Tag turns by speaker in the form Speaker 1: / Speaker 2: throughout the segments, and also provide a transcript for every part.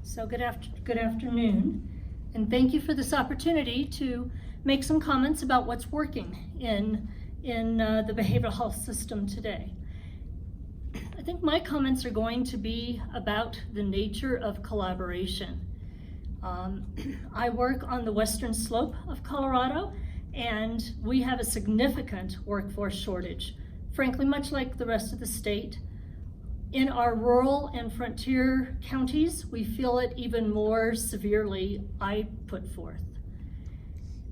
Speaker 1: So good afternoon, and thank you for this opportunity to make some comments about what's working in the behavioral health system today. I think my comments are going to be about the nature of collaboration. I work on the western slope of Colorado, and we have a significant workforce shortage, frankly, much like the rest of the state. In our rural and frontier counties, we feel it even more severely, I put forth.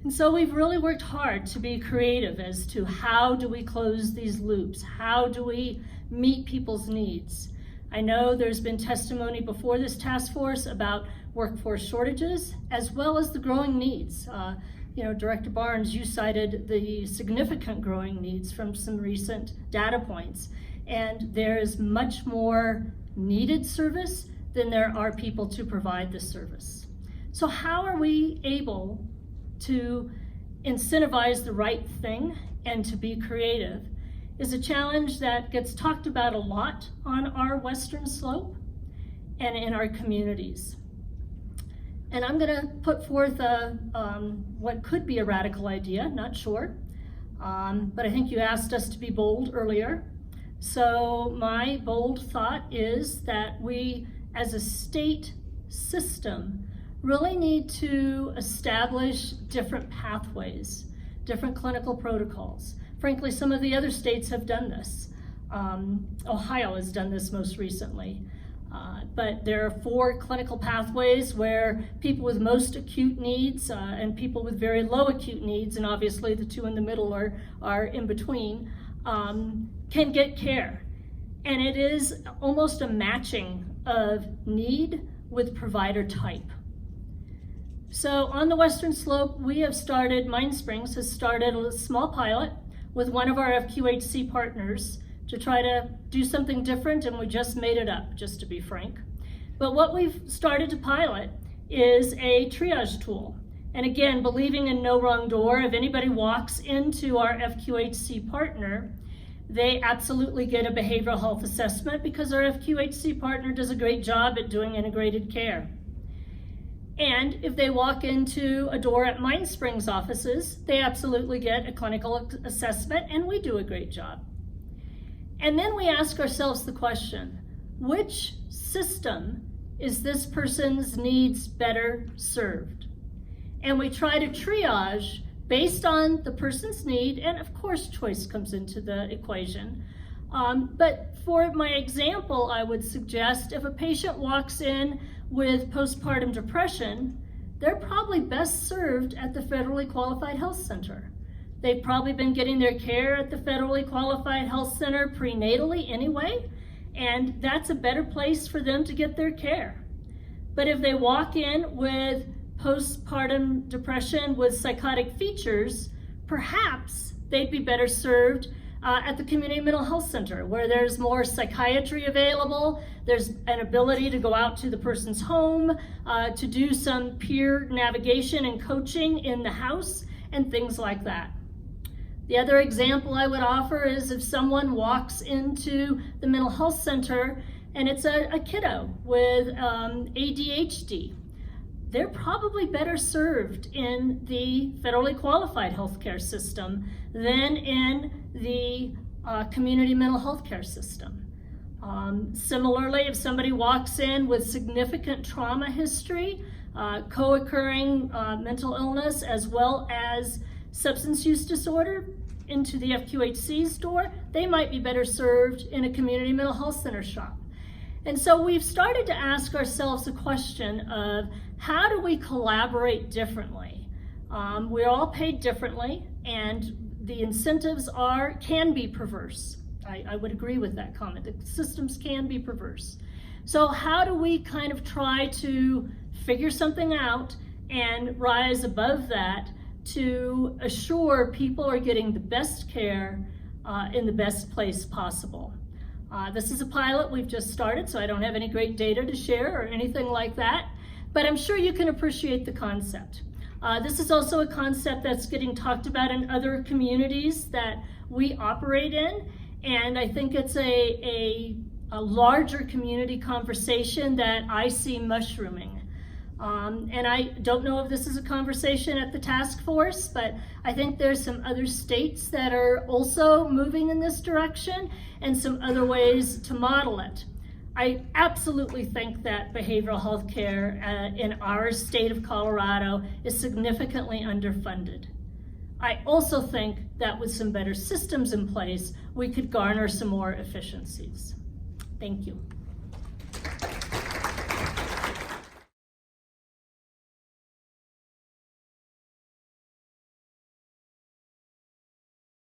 Speaker 1: And so we've really worked hard to be creative as to how do we close these loops? How do we meet people's needs? I know there's been testimony before this task force about workforce shortages, as well as the growing needs. Director Barnes, you cited the significant growing needs from some recent data points. And there is much more needed service than there are people to provide the service. So how are we able to incentivize the right thing and to be creative is a challenge that gets talked about a lot on our western slope and in our communities. And I'm gonna put forth what could be a radical idea, not sure, but I think you asked us to be bold earlier. So my bold thought is that we, as a state system, really need to establish different pathways, different clinical protocols. Frankly, some of the other states have done this. Ohio has done this most recently. But there are 4 clinical pathways where people with most acute needs and people with very low acute needs, and obviously the 2 in the middle are in between, can get care. And it is almost a matching of need with provider type. So on the western slope, we have started, Mind Springs has started a small pilot with one of our FQHC partners to try to do something different, and we just made it up, just to be frank. But what we've started to pilot is a triage tool. And again, believing in no wrong door, if anybody walks into our FQHC partner, they absolutely get a behavioral health assessment because our FQHC partner does a great job at doing integrated care. And if they walk into a door at Mind Springs offices, they absolutely get a clinical assessment, and we do a great job. And then we ask ourselves the question, which system is this person's needs better served? And we try to triage based on the person's need, and of course choice comes into the equation. But for my example, I would suggest if a patient walks in with postpartum depression, they're probably best served at the federally qualified health center. They've probably been getting their care at the federally qualified health center prenatally anyway, and that's a better place for them to get their care. But if they walk in with postpartum depression with psychotic features, perhaps they'd be better served at the community mental health center, where there's more psychiatry available, there's an ability to go out to the person's home, to do some peer navigation and coaching in the house, and things like that. The other example I would offer is if someone walks into the mental health center and it's a kiddo with ADHD, they're probably better served in the federally qualified healthcare system than in the community mental health care system. Similarly, if somebody walks in with significant trauma history, co-occurring mental illness, as well as substance use disorder into the FQHC's door, they might be better served in a community mental health center shop. And so we've started to ask ourselves a question of how do we collaborate differently? We're all paid differently, and the incentives can be perverse. I would agree with that comment. The systems can be perverse. So how do we kind of try to figure something out and rise above that to assure people are getting the best care in the best place possible? This is a pilot we've just started, so I don't have any great data to share or anything like that, but I'm sure you can appreciate the concept. This is also a concept that's getting talked about in other communities that we operate in, and I think it's a a larger community conversation that I see mushrooming. And I don't know if this is a conversation at the task force, but I think there's some other states that are also moving in this direction and some other ways to model it. I absolutely think that behavioral health care in our state of Colorado is significantly underfunded. I also think that with some better systems in place, we could garner some more efficiencies. Thank you.